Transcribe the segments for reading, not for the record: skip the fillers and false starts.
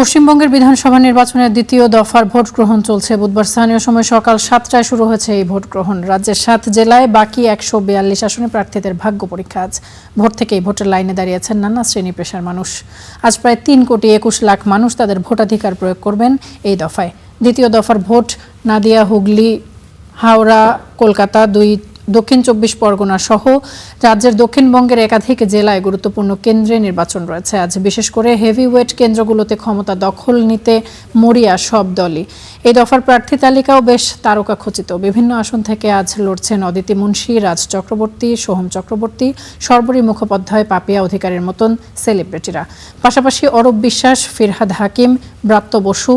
পশ্চিমবঙ্গের বিধানসভা নির্বাচনের দ্বিতীয় দফার ভোট গ্রহণ চলছে। বুধবার স্থানীয় সময় সকাল 7টায় শুরু হয়েছে এই ভোট গ্রহণ। রাজ্যের 7 জেলায় বাকি 142 আসনে প্রার্থীদের ভাগ্য পরীক্ষা আজ। ভোর থেকেই ভোটের লাইনে দাঁড়িয়েছেন নানা শ্রেণী পেশার মানুষ। আজ প্রায় 3,21,00,000 মানুষ তাদের ভোটাধিকার প্রয়োগ করবেন এই দফায়। দ্বিতীয় দফার ভোট নাদিয়া, হুগলি, হাওড়া, কলকাতা, দক্ষিণ 24 পরগনা সহ রাজ্যের দক্ষিণবঙ্গের একাধিক জেলায় গুরুত্বপূর্ণ কেন্দ্রে নির্বাচন রয়েছে। আজ বিশেষ করে হেভিওয়েট কেন্দ্রগুলোতে ক্ষমতা দখল নিতে মরিয়া সব দলই। এই দফার প্রার্থী তালিকাও বেশ তারকাখচিত। বিভিন্ন আসন থেকে আজ লড়ছেন অদিতি মুন্সি, রাজ চক্রবর্তী, সোহম চক্রবর্তী, সর্বরী মুখোপাধ্যায়, পাপিয়া অধিকারের মতন সেলিব্রিটিরা। পাশাপাশি অরূপ বিশ্বাস, ফিরহাদ হাকিম, ব্রাত্য বসু,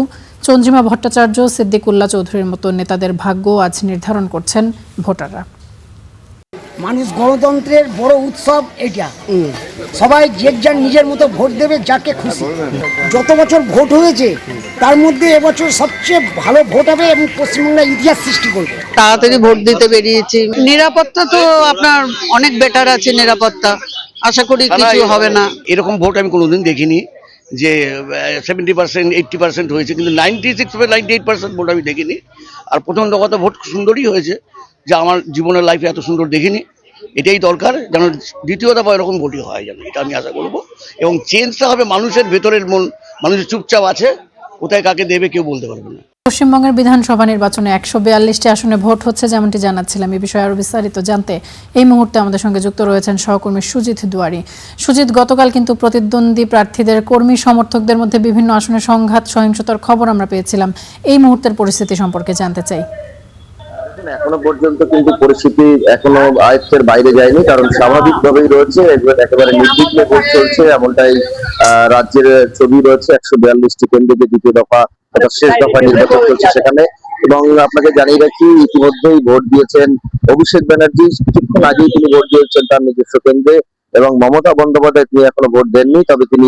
চন্দ্রিমা ভট্টাচার্য, সিদ্দিকুল্লাহ চৌধুরীর মতো নেতাদের ভাগ্য আজ নির্ধারণ করছেন ভোটাররা। মানুষ গণতন্ত্রের বড় উৎসব এটা। সবাই যে যার নিজের মতো ভোট দেবে যাকে খুশি। যত বছর ভোট হয়েছে তার মধ্যে এবছর সবচেয়ে ভালো ভোট হবে এবং পশ্চিমবাংলার ইতিহাস সৃষ্টি করবে। তাড়াতাড়ি ভোট দিতে বেরিয়েছি। নিরাপত্তা তো আপনার অনেক বেটার আছে, নিরাপত্তা আশা করি কিছু হবে না। এরকম ভোট আমি কোনোদিন দেখিনি যে 70%, 80% হয়েছে, কিন্তু 96-98% ভোট আমি দেখিনি। আর প্রথম দফাতে ভোট সুন্দরই হয়েছে, যা আমার জীবনের লাইফে এত সুন্দর দেখিনি। এটাই দরকার যেন দ্বিতীয় দফা এরকম ভোটই হয়, যেন এটা আমি আশা করবো। এবং চেঞ্জটা হবে মানুষের ভেতরের মন। মানুষের চুপচাপ আছে, কোথায় কাকে দেবে কেউ বলতে পারবে না। পশ্চিমবঙ্গের বিধানসভা নির্বাচনে 142টি আসনে ভোট হচ্ছে, যেমনটি জানাচ্ছিলাম। এই বিষয়ে আরো বিস্তারিত জানতে এই মুহূর্তে আমাদের সঙ্গে যুক্ত রয়েছেন সহকর্মী সুজিত দুয়ারি। সুজিত, গতকাল কিন্তু প্রতিদ্বন্দ্বী প্রার্থীদের কর্মী সমর্থকদের মধ্যে বিভিন্ন আসনে সংঘাত, সহিংসতার খবর আমরা পেয়েছিলাম। এই মুহূর্তের পরিস্থিতি সম্পর্কে জানতে চাই। এখনো পর্যন্ত কিন্তু পরিস্থিতি এখনো আয়ত্তের বাইরে যায়নি, কারণ স্বাভাবিকভাবেই রয়েছে, একেবারে নির্বিঘ্নে ভোট চলছে এমনটাই রাজ্যের ছবি রয়েছে। 142টি কেন্দ্রে যে দ্বিতীয় দফা অর্থাৎ শেষ দফা নির্বাচন চলছে সেখানে। এবং আপনাকে জানিয়ে রাখি, ইতিমধ্যেই ভোট দিয়েছেন অভিষেক ব্যানার্জি। কিছুক্ষণ আগেই তিনি ভোট দিয়েছেন তার নিজস্ব কেন্দ্রে। এবং মমতা বন্দ্যোপাধ্যায় তিনি এখনো ভোট দেননি, তবে তিনি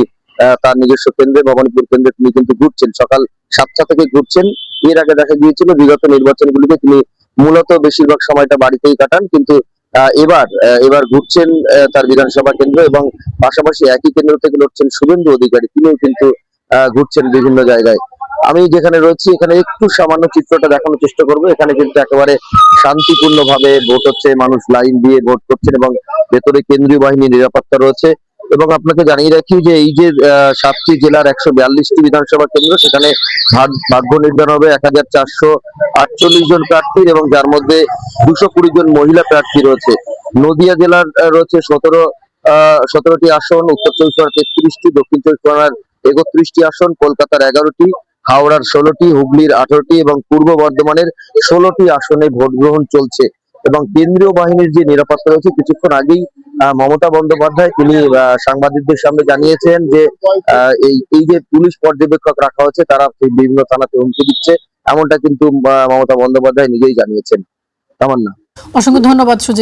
তার নিজস্ব কেন্দ্রে, ভবানীপুর কেন্দ্রে তিনি কিন্তু ঘুরছেন, সকাল 7টা থেকে ঘুরছেন। এর আগে দেখা গিয়েছিল বিগত নির্বাচনগুলিতে তিনি মূলত বেশিরভাগ সময়টা বাড়িতেই কাটান, কিন্তু এবার ঘুরছেন তার বিধানসভা কেন্দ্র। এবং পাশাপাশি একই কেন্দ্র থেকে লড়ছেন শুভেন্দু অধিকারী, তিনিও কিন্তু ঘুরছেন বিভিন্ন জায়গায়। আমি যেখানে রয়েছি এখানে একটু সামান্য চিত্রটা দেখানোর চেষ্টা করবো। এখানে কিন্তু একেবারে শান্তিপূর্ণ ভাবে ভোট হচ্ছে, মানুষ লাইন দিয়ে ভোট করছেন এবং ভেতরে কেন্দ্রীয় বাহিনীর নিরাপত্তা রয়েছে। এবং আপনাকে জানিয়ে রাখি যে এই যে 7টি জেলার 142টি বিধানসভা কেন্দ্র, সেখানে ভাগ্য নির্ধারণ হবে 1448 জন প্রার্থীর, এবং যার মধ্যে 220 জন মহিলা প্রার্থী রয়েছে। নদিয়া জেলার রয়েছে 17টি আসন, উত্তর 24 পরগনার 33টি, দক্ষিণ 24 পরগনার 31টি আসন, কলকাতার 11টি, হাওড়ার 16টি, হুগলির 18টি এবং পূর্ব বর্ধমানের 16টি আসনে ভোট গ্রহণ চলছে। এবং কেন্দ্রীয় বাহিনীর যে নিরাপত্তা রয়েছে, কিছুক্ষণ আগেই মমতা বন্দ্যোপাধ্যায় তিনি সাংবাদিকদের সামনে জানিয়েছেন যে এই যে পুলিশ পর্যবেক্ষক রাখা হচ্ছে, তারা বিভিন্ন থানাতে হুমকি দিচ্ছে, এমনটা কিন্তু মমতা বন্দ্যোপাধ্যায় নিজেই জানিয়েছেন। তামান্না, অসংখ্য ধন্যবাদ সুজিত।